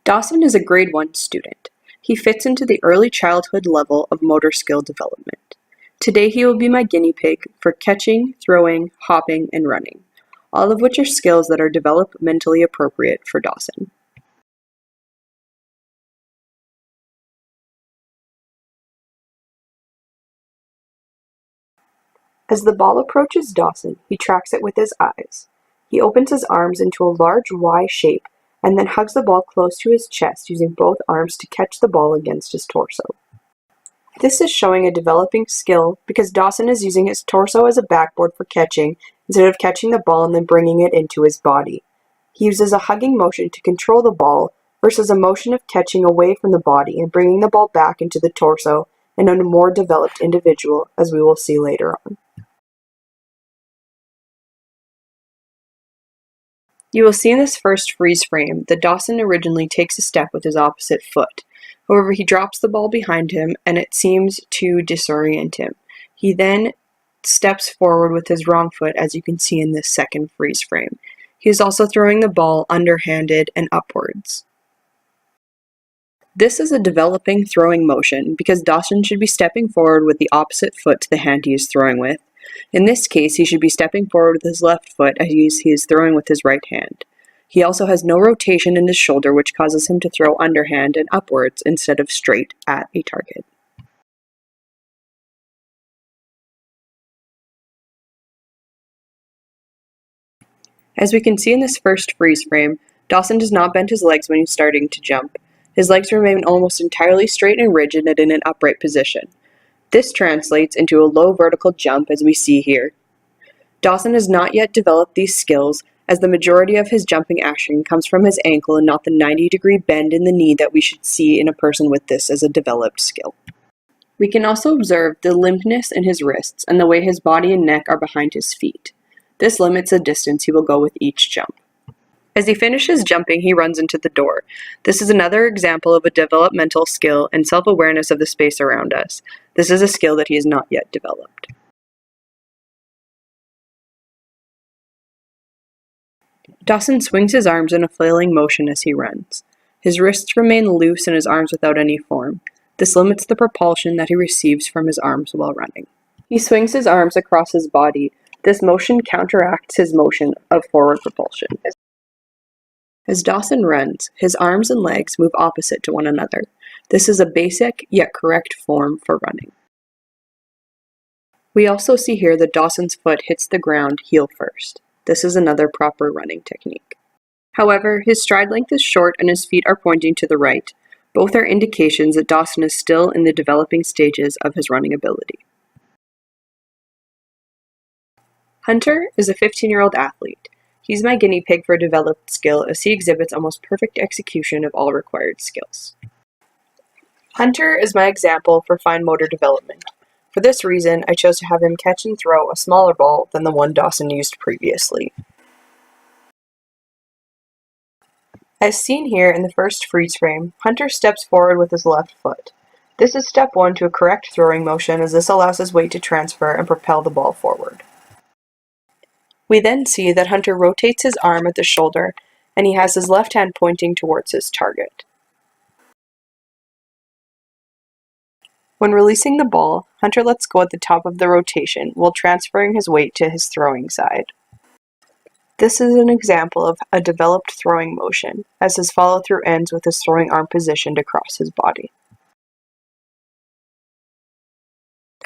Dawson is a grade 1 student. He fits into the early childhood level of motor skill development. Today he will be my guinea pig for catching, throwing, hopping, and running, all of which are skills that are developmentally appropriate for Dawson. As the ball approaches Dawson, he tracks it with his eyes. He opens his arms into a large Y shape and then hugs the ball close to his chest using both arms to catch the ball against his torso. This is showing a developing skill because Dawson is using his torso as a backboard for catching instead of catching the ball and then bringing it into his body. He uses a hugging motion to control the ball versus a motion of catching away from the body and bringing the ball back into the torso in a more developed individual, as we will see later on. You will see in this first freeze frame that Dawson originally takes a step with his opposite foot. However, he drops the ball behind him and it seems to disorient him. He then steps forward with his wrong foot, as you can see in this second freeze frame. He is also throwing the ball underhanded and upwards. This is a developing throwing motion because Dawson should be stepping forward with the opposite foot to the hand he is throwing with. In this case, he should be stepping forward with his left foot as he is throwing with his right hand. He also has no rotation in his shoulder, which causes him to throw underhand and upwards instead of straight at a target. As we can see in this first freeze frame, Dawson does not bend his legs when he's starting to jump. His legs remain almost entirely straight and rigid and in an upright position. This translates into a low vertical jump, as we see here. Dawson has not yet developed these skills, as the majority of his jumping action comes from his ankle and not the 90-degree bend in the knee that we should see in a person with this as a developed skill. We can also observe the limpness in his wrists and the way his body and neck are behind his feet. This limits the distance he will go with each jump. As he finishes jumping, he runs into the door. This is another example of a developmental skill and self-awareness of the space around us. This is a skill that he has not yet developed. Dawson swings his arms in a flailing motion as he runs. His wrists remain loose and his arms without any form. This limits the propulsion that he receives from his arms while running. He swings his arms across his body. This motion counteracts his motion of forward propulsion. As Dawson runs, his arms and legs move opposite to one another. This is a basic yet correct form for running. We also see here that Dawson's foot hits the ground heel first. This is another proper running technique. However, his stride length is short and his feet are pointing to the right. Both are indications that Dawson is still in the developing stages of his running ability. Hunter is a 15-year-old athlete. He's my guinea pig for a developed skill, as he exhibits almost perfect execution of all required skills. Hunter is my example for fine motor development. For this reason, I chose to have him catch and throw a smaller ball than the one Dawson used previously. As seen here in the first freeze frame, Hunter steps forward with his left foot. This is step 1 to a correct throwing motion, as this allows his weight to transfer and propel the ball forward. We then see that Hunter rotates his arm at the shoulder, and he has his left hand pointing towards his target. When releasing the ball, Hunter lets go at the top of the rotation while transferring his weight to his throwing side. This is an example of a developed throwing motion, as his follow-through ends with his throwing arm positioned across his body.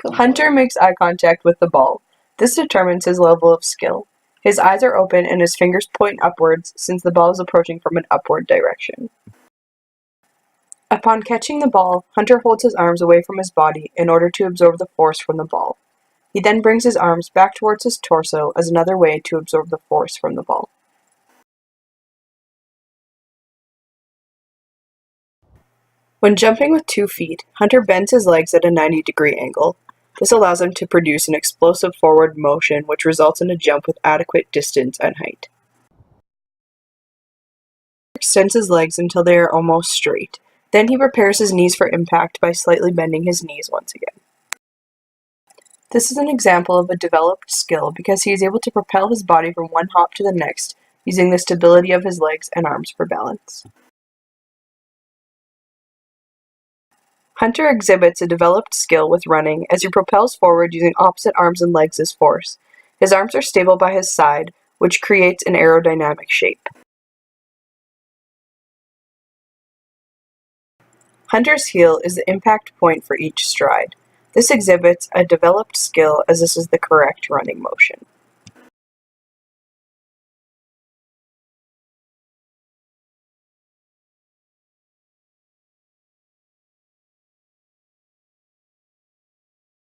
Hunter makes eye contact with the ball. This determines his level of skill. His eyes are open and his fingers point upwards since the ball is approaching from an upward direction. Upon catching the ball, Hunter holds his arms away from his body in order to absorb the force from the ball. He then brings his arms back towards his torso as another way to absorb the force from the ball. When jumping with 2 feet, Hunter bends his legs at a 90-degree angle. This allows him to produce an explosive forward motion, which results in a jump with adequate distance and height. He extends his legs until they are almost straight. Then he prepares his knees for impact by slightly bending his knees once again. This is an example of a developed skill because he is able to propel his body from one hop to the next, using the stability of his legs and arms for balance. Hunter exhibits a developed skill with running as he propels forward using opposite arms and legs as force. His arms are stable by his side, which creates an aerodynamic shape. Hunter's heel is the impact point for each stride. This exhibits a developed skill as this is the correct running motion.